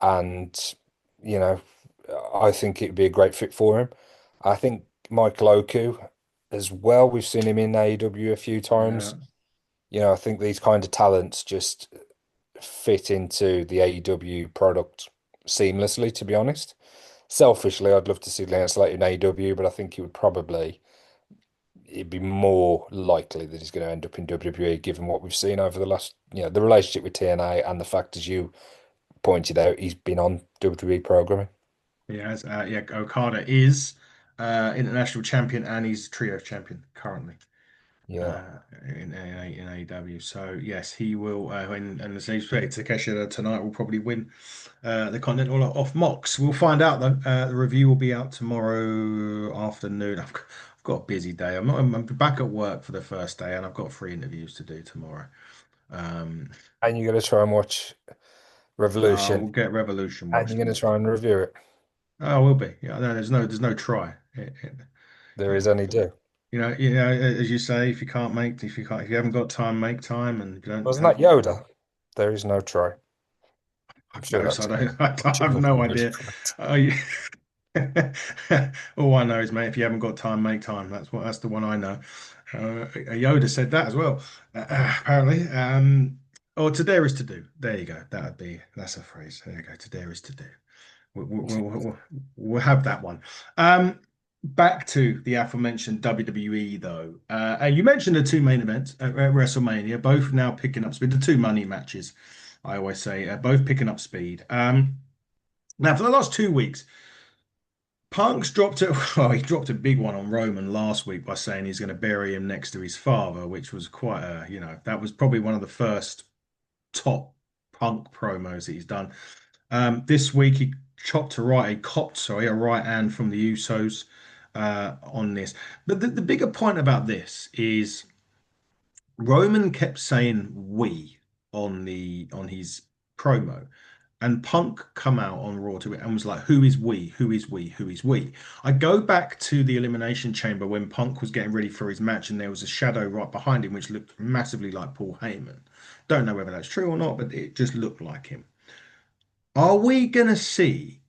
And, you know, I think it'd be a great fit for him. I think Michael Oku as well. We've seen him in AEW a few Yeah, times. I think these kind of talents just fit into the AEW product seamlessly, to be honest. Selfishly, I'd love to see Leon Slater in AEW, but I think he would probably it'd be more likely that he's going to end up in WWE, given what we've seen over the last, the relationship with TNA and the fact, as you pointed out, he's been on WWE programming. yeah. Okada is international champion and he's trio champion currently. Yeah. In AEW. So yes, he will. And as they say, Takeshita tonight will probably win the Continental off Mox. We'll find out though. The review will be out tomorrow afternoon. I've got a busy day. I'm back at work for the first day, and I've got 3 interviews to do tomorrow. Um, And you're going to try and watch no, Revolution, we'll get Revolution and watched you're going to tomorrow. try and review it. Oh, will be. Yeah, no, there's no try. There is Uh, any do. as you say, if you haven't got time, make time, and if you don't Wasn't that have. Yoda? There is no try. I'm Fuck sure knows. that's I don't. I have children's no word idea. for it. Oh, yeah. All I know is, mate, if you haven't got time, make time. That's the one I know. Yoda said that as well, apparently. Or to dare is to do. There you go. That's a phrase. There you go. To dare is to do. We'll have that one. Um, Back to the aforementioned WWE though. And you mentioned the two main events at WrestleMania, both now picking up speed. The two money matches, I always say, both picking up speed. Now for the last 2 weeks. Punk's dropped it. Well, he dropped a big one on Roman last week by saying he's going to bury him next to his father, which was quite that was probably one of the first top Punk promos that he's done. This week he copped, sorry, a right hand from the Usos on this. But the bigger point about this is Roman kept saying "we" on his promo. And Punk come out on Raw to it and was like, "Who is we? Who is we? Who is we?" I go back to the Elimination Chamber when Punk was getting ready for his match, and there was a shadow right behind him, which looked massively like Paul Heyman. Don't know whether that's true or not, but it just looked like him. Are we gonna see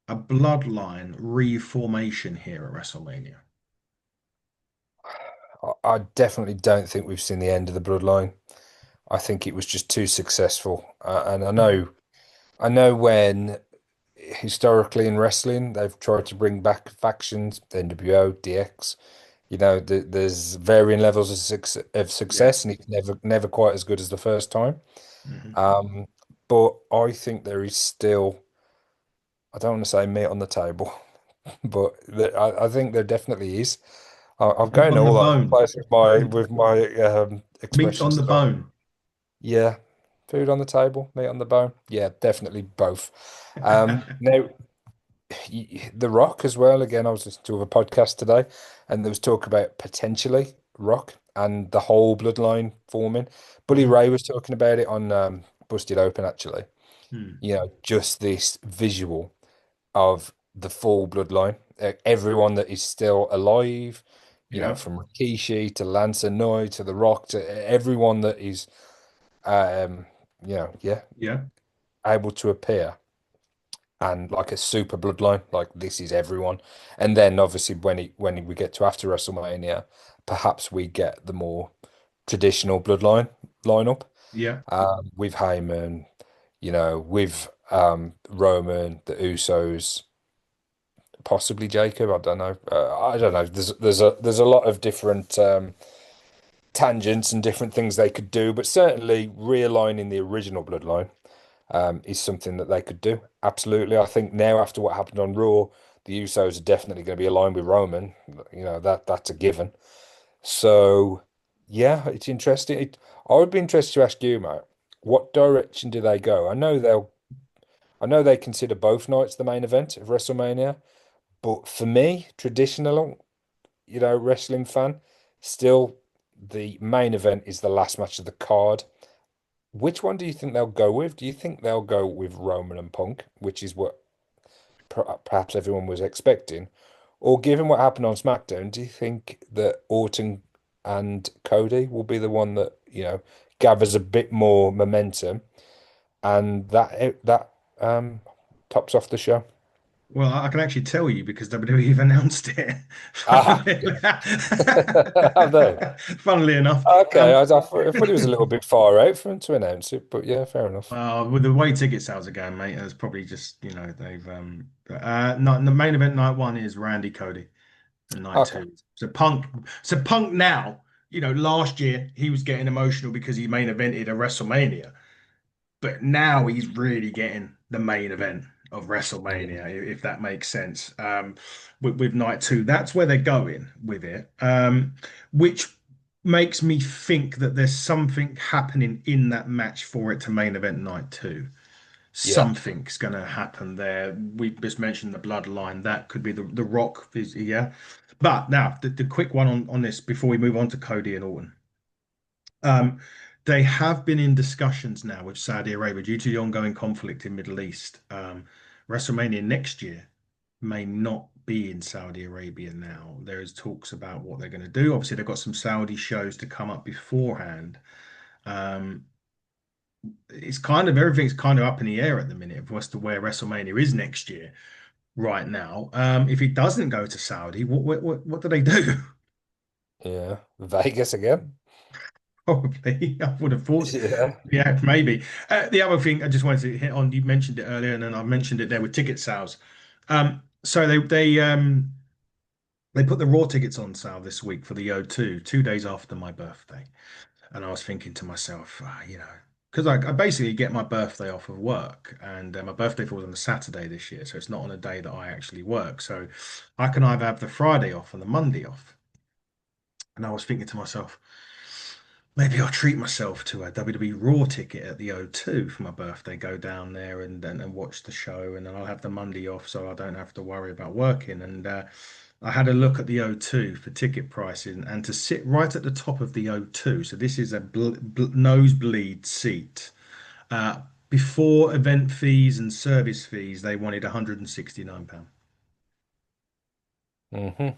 a bloodline reformation here at WrestleMania? I definitely don't think we've seen the end of the bloodline. I think it was just too successful. And Okay. I know when historically in wrestling they've tried to bring back factions, NWO, DX. There's varying levels of Yeah. success, and it's never quite as good as the first time. Hmm. Um, but I think there is still, I don't want to say meat on the table, but I think there definitely is. I'm Meat going on the all over the bone. place with my Meat on expressions the today. bone. Yeah, food on the table, meat on the bone. Yeah, definitely both. Now, The Rock as well. Again, I was listening to a podcast today, and there was talk about potentially Rock and the whole bloodline forming. Bully Hmm. Ray was talking about it on Busted Open, actually. Hmm. Just this visual of the full bloodline, everyone that is still alive, Yeah. from Rikishi to Lance Noy to The Rock to everyone that is, yeah, Yeah. able to appear and like a super bloodline, like this is everyone. And then obviously when we get to after WrestleMania, perhaps we get the more traditional bloodline lineup, Yeah. with Heyman, with Roman, the Usos, possibly Jacob. I don't know. I don't know. There's a lot of different tangents and different things they could do, but certainly realigning the original bloodline is something that they could do. Absolutely. I think now after what happened on Raw, the Usos are definitely going to be aligned with Roman. That's a given. So yeah, it's interesting. I would be interested to ask you, mate, what direction do they go? I know they consider both nights the main event of WrestleMania, but for me, traditional, wrestling fan, still the main event is the last match of the card. Which one do you think they'll go with? Do you think they'll go with Roman and Punk, which is what perhaps everyone was expecting? Or given what happened on SmackDown, do you think that Orton and Cody will be the one that, gathers a bit more momentum and that tops off the show? Well, I can actually tell you because WWE have announced it. Ah, Funnily, yeah. Have they? funnily enough, Okay, I thought it was a little bit far out for them to announce it, but yeah, fair enough. with the way ticket sales are going, mate, it's probably just they've not the main event night one is Randy Cody and night Okay. two. So Punk now, last year he was getting emotional because he main evented a WrestleMania. But now he's really getting the main event of Yeah. WrestleMania, if that makes sense. With night two, that's where they're going with it, which makes me think that there's something happening in that match for it to main event night two. Yeah. Something's going to happen there. We just mentioned the bloodline. That could be the Rock, yeah. But now the quick one on this before we move on to Cody and Orton. Um, they have been in discussions now with Saudi Arabia due to the ongoing conflict in Middle East. WrestleMania next year may not be in Saudi Arabia now. There is talks about what they're going to do. Obviously, they've got some Saudi shows to come up beforehand. Um, it's kind of everything's kind of up in the air at the minute as to where WrestleMania is next year. Right now, if it doesn't go to Saudi, what do they do? Yeah. Vegas again. Probably. I would have thought. Yeah. Yeah, maybe. The other thing I just wanted to hit on, you mentioned it earlier, and then I mentioned it there with ticket sales. So they put the Raw tickets on sale this week for the O2, 2 days after my birthday. And I was thinking to myself, because I basically get my birthday off of work, and my birthday falls on a Saturday this year, so it's not on a day that I actually work. So I can either have the Friday off and the Monday off. And I was thinking to myself, maybe I'll treat myself to a WWE Raw ticket at the O2 for my birthday. Go down there and watch the show, and then I'll have the Monday off, so I don't have to worry about working. And I had a look at the O2 for ticket pricing, and to sit right at the top of the O2, so this is a nosebleed seat. Uh, Before event fees and service fees, they wanted £169. Hmm.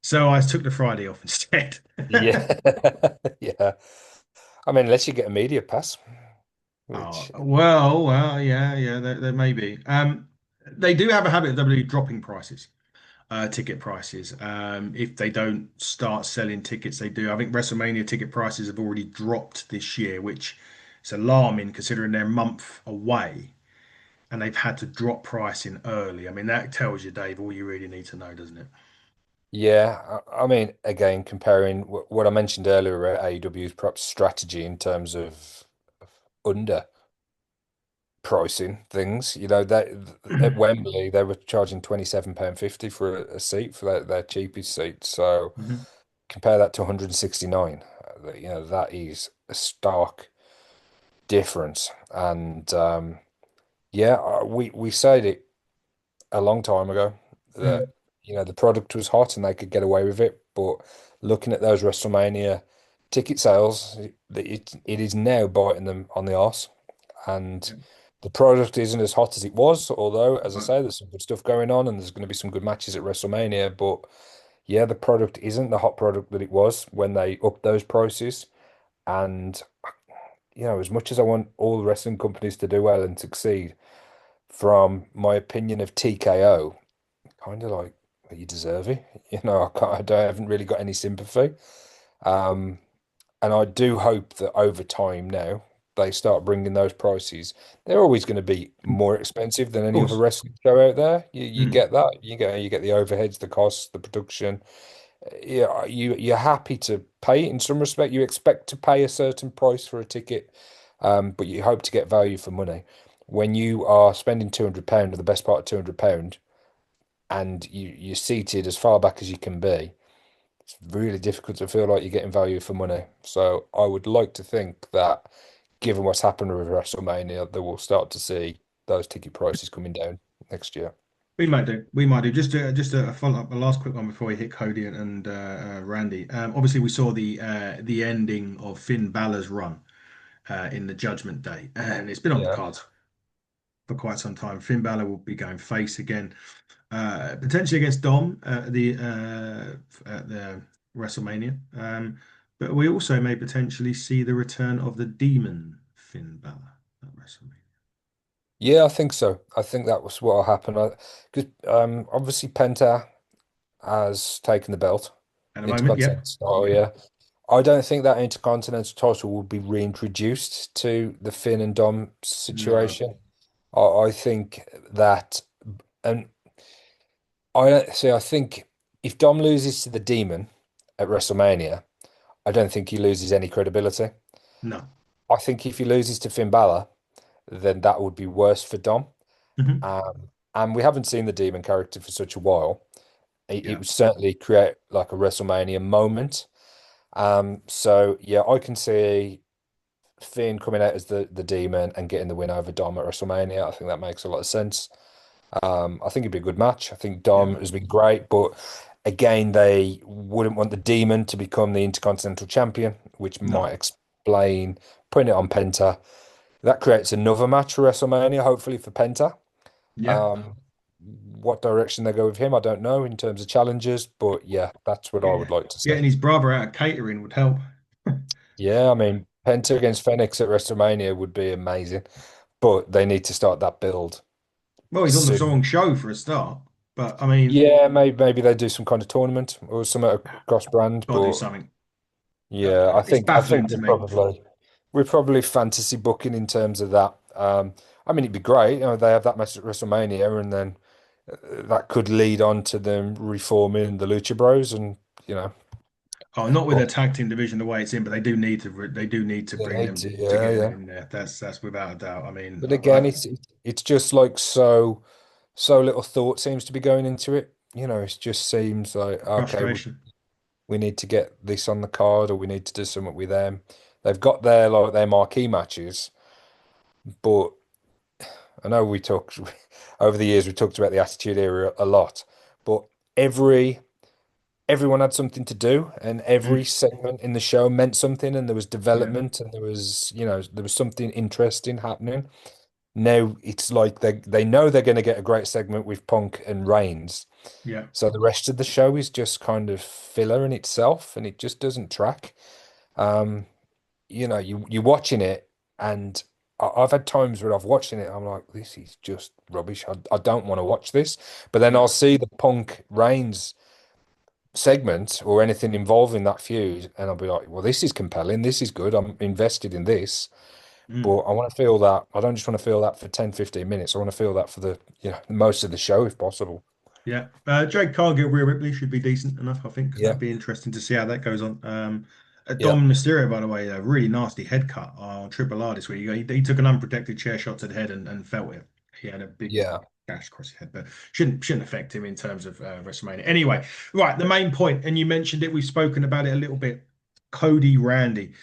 So I took the Friday off instead. Yeah. Yeah. I mean, unless you get a media pass, Oh, which, well, yeah, there may be. They do have a habit of WWE dropping prices, ticket prices. If they don't start selling tickets, they do. I think WrestleMania ticket prices have already dropped this year, which is alarming considering they're a month away and they've had to drop pricing early. I mean, that tells you, Dave, all you really need to know, doesn't it? yeah, I mean, again, comparing what I mentioned earlier about AEW's perhaps strategy in terms of under pricing things, that at Wembley they were charging £27.50 for a seat for their cheapest seat. So Mhm. compare that to 169. That is a stark difference. And yeah, we said it a long time ago that Mm. the product was hot and they could get away with it. But looking at those WrestleMania ticket sales, it is now biting them on the arse. And Yeah. the product isn't as hot as it was, although, as I Right. say, there's some good stuff going on and there's going to be some good matches at WrestleMania. But yeah, the product isn't the hot product that it was when they upped those prices. And as much as I want all the wrestling companies to do well and succeed, from my opinion of TKO, kind of like, "Well, you deserve it." I haven't really got any sympathy. Um, and I do hope that over time now they start bringing those prices. They're always going to be more expensive than Of any other course. wrestling show out there. You Mm. get that. You get the overheads, the costs, the production. Yeah, you're happy to pay in some respect. You expect to pay a certain price for a ticket, but you hope to get value for money. When you are spending £200 or the best part of £200, and you're seated as far back as you can be, it's really difficult to feel like you're getting value for money. So I would like to think that, given what's happened with WrestleMania, that we'll start to see those ticket prices coming down next year. We might do. We might do. Just a follow up, a last quick one before we hit Cody and Randy. Obviously, we saw the ending of Finn Balor's run in the Judgment Day, and it's been on the Yeah. cards for quite some time. Finn Balor will be going face again, potentially against Dom at the WrestleMania. But we also may potentially see the return of the Demon Finn Balor at WrestleMania. Yeah, I think so. I think that was what will happen. Because obviously Penta has taken the belt, At the moment, yeah, Intercontinental title, yeah, yeah. I don't think that Intercontinental title will be reintroduced to the Finn and Dom no, situation. I think that, and I don't see. I think if Dom loses to the Demon at WrestleMania, I don't think he loses any credibility. no. I think if he loses to Finn Balor, then that would be worse for Dom. Mhm. And we haven't seen the Demon character for such a while. It Yeah, would certainly create like a WrestleMania moment. So yeah, I can see Finn coming out as the Demon and getting the win over Dom at WrestleMania. I think that makes a lot of sense. I think it'd be a good match. I think yeah, Dom has been great, but again, they wouldn't want the Demon to become the Intercontinental Champion, which no, might explain putting it on Penta. That creates another match for WrestleMania, hopefully for Penta. yeah. Um, what direction they go with him, I don't know in terms of challenges, but yeah, that's what I Yeah. would like to see. Getting his brother out of catering would help. Yeah, I mean, Penta against Phoenix at WrestleMania would be amazing, but they need to start that build Well, he's on the soon. wrong show for a start. But I mean, Yeah, maybe they do some kind of tournament or something across brand, gotta do but something. Gotta yeah, do it. It's I baffling think to me. we're probably fantasy booking in terms of that. I mean, it'd be great, they have that match at WrestleMania, and then that could lead on to them reforming the Lucha Bros, and you know, Oh, not with but their tag team division the way it's in, but they do need to they bring need them to, yeah, together yeah. in there. That's without a doubt. I mean, But again, it's just like so little thought seems to be going into it. It just seems like okay, frustration. we need to get this on the card, or we need to do something with them. They've got their marquee matches, but I know we talked over the years we talked about the Attitude Era a lot, but every everyone had something to do, and every Mm, segment in the show meant something, and there was yeah, development, and there was something interesting happening. Now it's like they know they're going to get a great segment with Punk and Reigns, yeah. so the rest of the show is just kind of filler in itself, and it just doesn't track. Um, you're watching it, and I've had times where I've watching it, I'm like, this is just rubbish. I don't want to watch this. But then I'll No. see the Punk Reigns segment or anything involving that feud, and I'll be like, well, this is compelling. This is good. I'm invested in this. Mm. But I want to feel that. I don't just want to feel that for 10, 15 minutes. I want to feel that for most of the show if possible. Yeah, Jake Cargill, Rhea Ripley should be decent enough. I think Yeah. that'd be interesting to see how that goes on. Yeah. Dom Mysterio, by the way, a really nasty head cut on Triple R this week. He took an unprotected chair shot to the head and felt it. He had a big Yeah. gash across his head, but shouldn't affect him in terms of WrestleMania. Anyway, right, the main point, and you mentioned it. We've spoken about it a little bit. Cody Randy.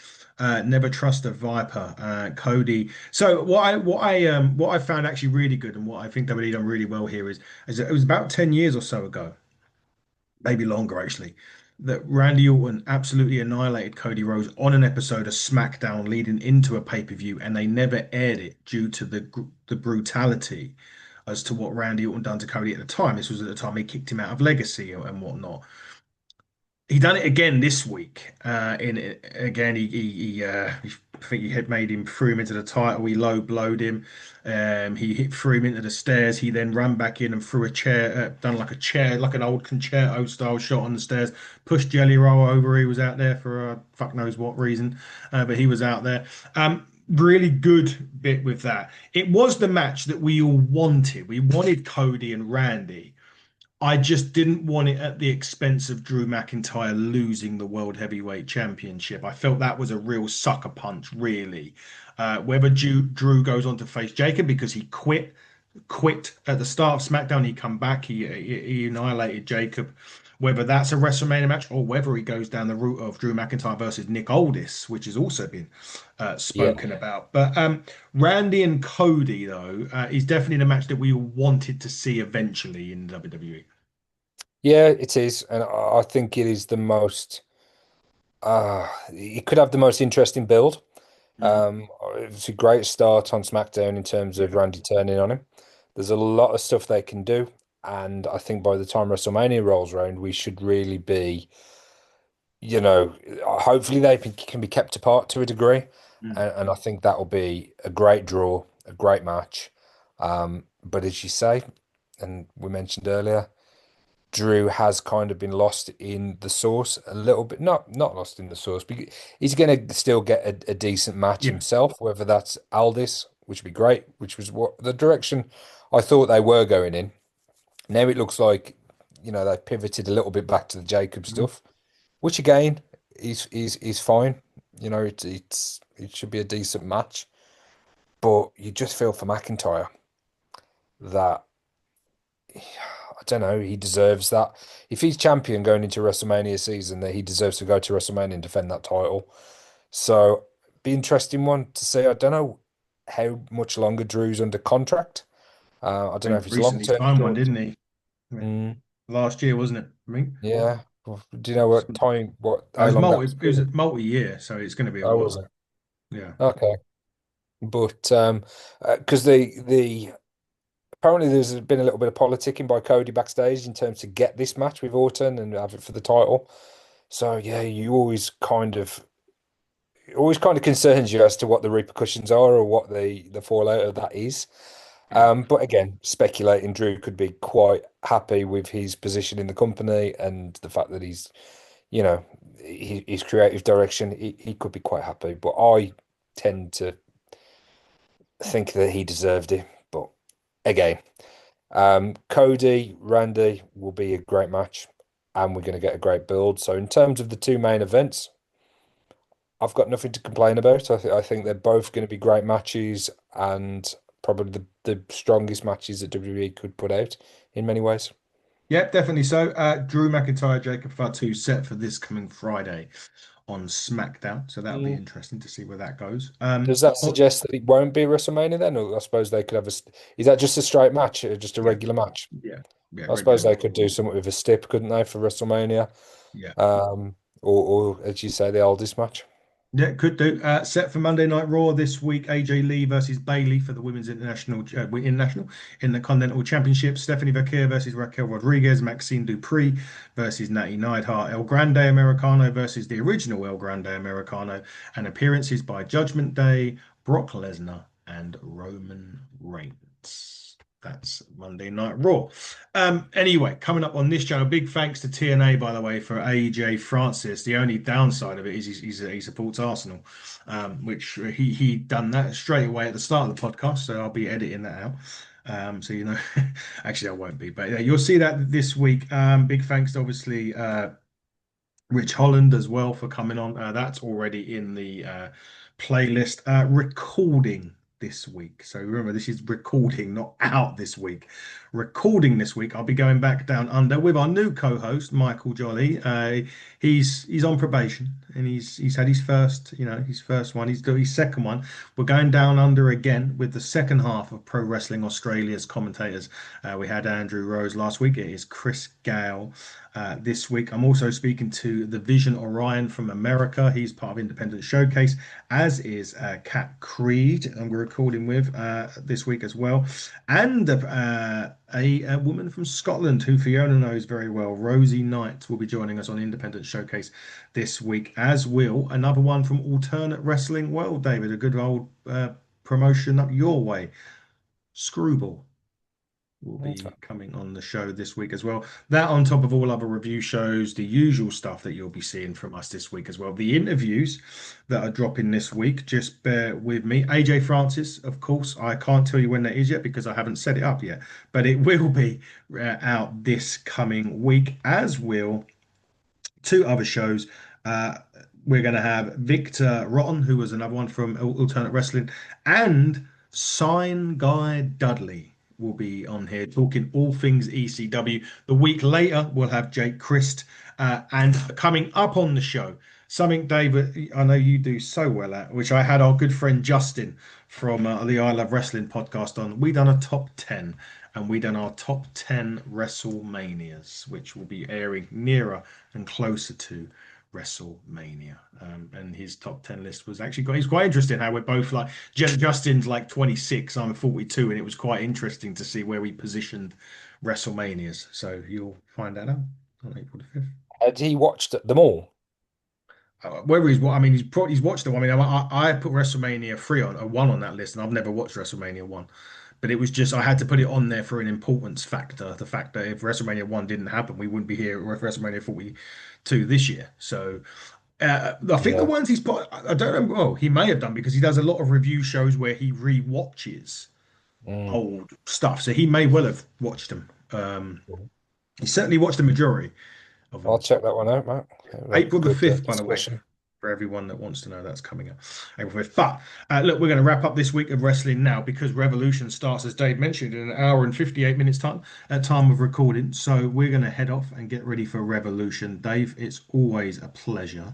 Never trust a viper, Cody. So what I found actually really good, and what I think WWE done really well here is that it was about 10 years or so ago, maybe longer actually, that Randy Orton absolutely annihilated Cody Rhodes on an episode of SmackDown leading into a pay-per-view, and they never aired it due to the brutality as to what Randy Orton done to Cody at the time. This was at the time he kicked him out of Legacy and whatnot. He done it again this week. In it again, I think he had made him threw him into the title. He low blowed him. Threw him into the stairs. He then ran back in and threw a chair, done like a chair, like an old concerto style shot on the stairs. Pushed Jelly Roll over. He was out there for fuck knows what reason, but he was out there. Really good bit with that. It was the match that we all wanted. We wanted Cody and Randy. I just didn't want it at the expense of Drew McIntyre losing the World Heavyweight Championship. I felt that was a real sucker punch, really. Whether Drew goes on to face Jacob because he quit at the start of SmackDown, he come back, he annihilated Jacob. Whether that's a WrestleMania match or whether he goes down the route of Drew McIntyre versus Nick Aldis, which has also been Yeah. spoken about. But Randy and Cody, though, is definitely the match that we wanted to see eventually in WWE. Yeah, it is. And I think it is the most it could have the most interesting build. Mm, It's a great start on SmackDown in terms of yeah. Randy turning on him. There's a lot of stuff they can do, and I think by the time WrestleMania rolls around, we should really be, you know, hopefully can be kept apart to a degree, Mm, and I think that will be a great draw, a great match. But as you say, and we mentioned earlier, Drew has kind of been lost in the sauce a little bit. Not lost in the sauce, but he's going to still get a decent match yeah. himself, whether that's Aldis, which would be great, which was what the direction I thought they were going in. Now it looks like, they pivoted a little bit back to the Jacob Mhm. stuff, which again is fine. It should be a decent match, but you just feel for McIntyre that I don't know. He deserves that. If he's champion going into WrestleMania season, that he deserves to go to WrestleMania and defend that title. So, be interesting one to see. I don't know how much longer Drew's under contract. I don't know And if it's long recently term, signed one, short. didn't he? I mean, Mm, last year, wasn't it? I think. yeah. Well, do you know what time? What? I How was long that was it was for? a multi-year, so it's going to be a Oh, was while. it? Yeah. Okay. But because the apparently there's been a little bit of politicking by Cody backstage in terms to get this match with Orton and have it for the title. So yeah, it always kind of concerns you as to what the repercussions are or what the fallout of that is. Yeah. But again, speculating, Drew could be quite happy with his position in the company and the fact that you know, his creative direction. He could be quite happy, but I tend to think that he deserved it. But again, Cody, Randy will be a great match, and we're going to get a great build. So in terms of the two main events, I've got nothing to complain about. I think they're both going to be great matches and probably the strongest matches that WWE could put out in many ways. Yeah, definitely so. Drew McIntyre, Jacob Fatu set for this coming Friday on SmackDown. So that'll be Mm. interesting to see where that goes. Does that suggest that it won't be WrestleMania then? Or I suppose they could have is that just a straight match, or just a Yeah, regular match? yeah, yeah, I suppose regular they match. could do something with a stip, couldn't they, for WrestleMania? Yeah. Or as you say, the oldest match. Yeah, could do. Set for Monday Night Raw this week: AJ Lee versus Bailey for the Women's International in the Continental Championship. Stephanie Vaquer versus Raquel Rodriguez. Maxine Dupree versus Natty Neidhart. El Grande Americano versus the original El Grande Americano. And appearances by Judgment Day, Brock Lesnar, and Roman Reigns. That's Monday Night Raw. Anyway, coming up on this channel, big thanks to TNA, by the way, for AJ Francis. The only downside of it is he supports Arsenal, which he done that straight away at the start of the podcast. So I'll be editing that out. So you know, actually I won't be, but yeah, you'll see that this week. Big thanks to obviously Rich Holland as well for coming on. That's already in the playlist. Recording this week. So remember, this is recording, not out this week. Recording this week. I'll be going back down under with our new co-host, Michael Jolly. He's on probation and he's had his first, his first one. He's got his second one. We're going down under again with the second half of Pro Wrestling Australia's commentators. We had Andrew Rose last week. It is Chris Gale this week. I'm also speaking to the Vision Orion from America. He's part of Independent Showcase, as is Kat Creed, and we're recording with this week as well. And a woman from Scotland who Fiona knows very well, Rosie Knight, will be joining us on Independent Showcase this week, as will another one from Alternate Wrestling World, David, a good old promotion up your way. Screwball will Okay. be coming on the show this week as well. That on top of all other review shows, the usual stuff that you'll be seeing from us this week as well. The interviews that are dropping this week, just bear with me. AJ Francis, of course, I can't tell you when that is yet because I haven't set it up yet, but it will be out this coming week, as will two other shows. Uh, we're going to have Victor Rotten, who was another one from Alternate Wrestling, and Sign Guy Dudley will be on here talking all things ECW. The week later, we'll have Jake Christ. And coming up on the show, something, David, I know you do so well at, which I had our good friend Justin from the I Love Wrestling podcast on. We done a top 10 and we done our top 10 WrestleManias, which will be airing nearer and closer to WrestleMania. And his top 10 list was actually quite, it's quite interesting how we're both like, Justin's like 26, I'm 42, and it was quite interesting to see where we positioned WrestleManias. So you'll find that out on April the 5th. Had he watched them all? Whether he's what I mean, he's watched them. I mean, I put WrestleMania 3 on a 1 on that list, and I've never watched WrestleMania 1. But it was just I had to put it on there for an importance factor. The fact that if WrestleMania 1 didn't happen, we wouldn't be here with WrestleMania 42 this year. So I think the Yeah. ones he's put, I don't know. Oh, he may have done because he does a lot of review shows where he re-watches Mm. old stuff. So he may well have watched them. He certainly watched the majority of I'll them. check that one out, Matt. We'll have a April the good 5th, by the way, discussion. for everyone that wants to know that's coming up. April 5th. But look, we're going to wrap up this week of wrestling now because Revolution starts, as Dave mentioned, in an hour and 58 minutes time at time of recording. So we're going to head off and get ready for Revolution. Dave, it's always a pleasure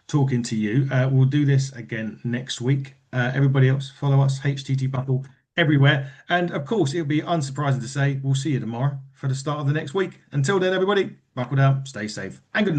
talking to you. We'll do this again next week. Everybody else, follow us, HTT Buckle, everywhere. And of course, it'll be unsurprising to say we'll see you tomorrow for the start of the next week. Until then, everybody, buckle down, stay safe, and good night.